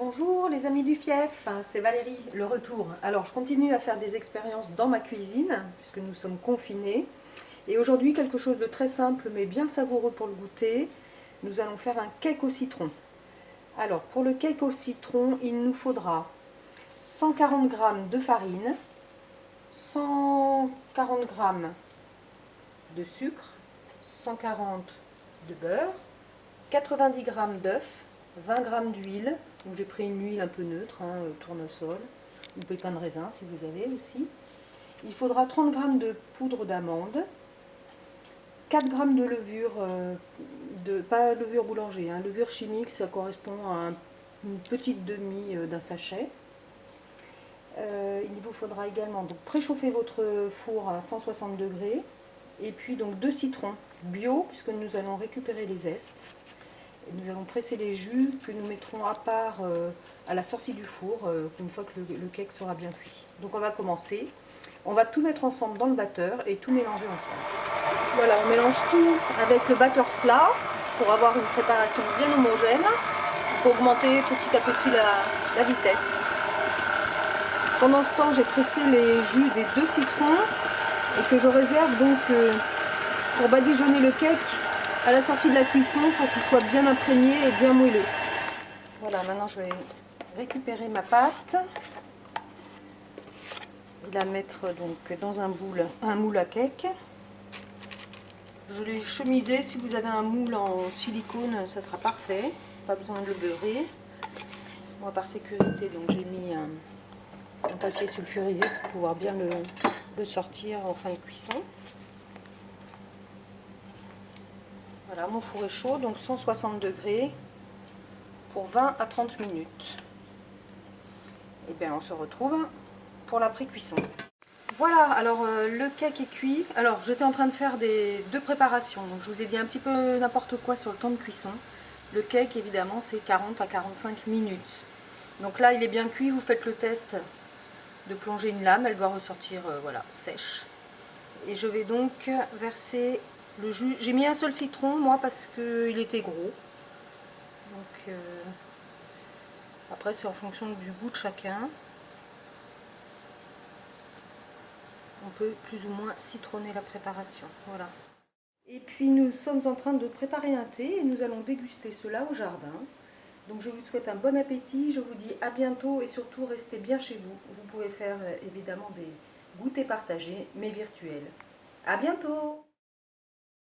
Bonjour les amis du Fief, c'est Valérie, le retour. Alors je continue à faire des expériences dans ma cuisine, puisque nous sommes confinés. Et aujourd'hui quelque chose de très simple mais bien savoureux pour le goûter. Nous allons faire un cake au citron. Alors pour le cake au citron, il nous faudra 140 g de farine, 140 g de sucre, 140 de beurre, 90 g d'œufs, 20 g d'huile. Donc j'ai pris une huile un peu neutre, tournesol, ou pépins de raisin si vous avez aussi. Il faudra 30 g de poudre d'amande, 4 g de levure, pas levure boulanger, levure chimique, ça correspond à une petite demi d'un sachet. Il vous faudra également donc préchauffer votre four à 160 degrés. Et puis donc 2 citrons bio, puisque nous allons récupérer les zestes. Nous allons presser les jus que nous mettrons à part à la sortie du four, une fois que le cake sera bien cuit. Donc on va commencer. On va tout mettre ensemble dans le batteur et tout mélanger ensemble. Voilà, on mélange tout avec le batteur plat pour avoir une préparation bien homogène, pour augmenter petit à petit la vitesse. Pendant ce temps, j'ai pressé les jus des 2 citrons et que je réserve donc pour badigeonner le cake à la sortie de la cuisson pour qu'il soit bien imprégné et bien moelleux. Voilà, maintenant je vais récupérer ma pâte et la mettre donc dans un moule à cake. Je l'ai chemisé. Si vous avez un moule en silicone, ça sera parfait, pas besoin de le beurrer. Moi par sécurité, donc j'ai mis un papier sulfurisé pour pouvoir bien le sortir en fin de cuisson. Voilà, mon four est chaud, donc 160 degrés pour 20 à 30 minutes. Et bien on se retrouve pour la pré-cuisson. Voilà, alors le cake est cuit. Alors j'étais en train de faire deux préparations, donc je vous ai dit un petit peu n'importe quoi sur le temps de cuisson. Le cake évidemment c'est 40 à 45 minutes. Donc là il est bien cuit, vous faites le test de plonger une lame, elle doit ressortir voilà, sèche. Et je vais donc verser le jus. J'ai mis un seul citron moi parce qu'il était gros. Donc après c'est en fonction du goût de chacun. On peut plus ou moins citronner la préparation. Voilà. Et puis nous sommes en train de préparer un thé et nous allons déguster cela au jardin. Donc je vous souhaite un bon appétit, je vous dis à bientôt et surtout restez bien chez vous. Vous pouvez faire évidemment des goûters partagés mais virtuels. À bientôt!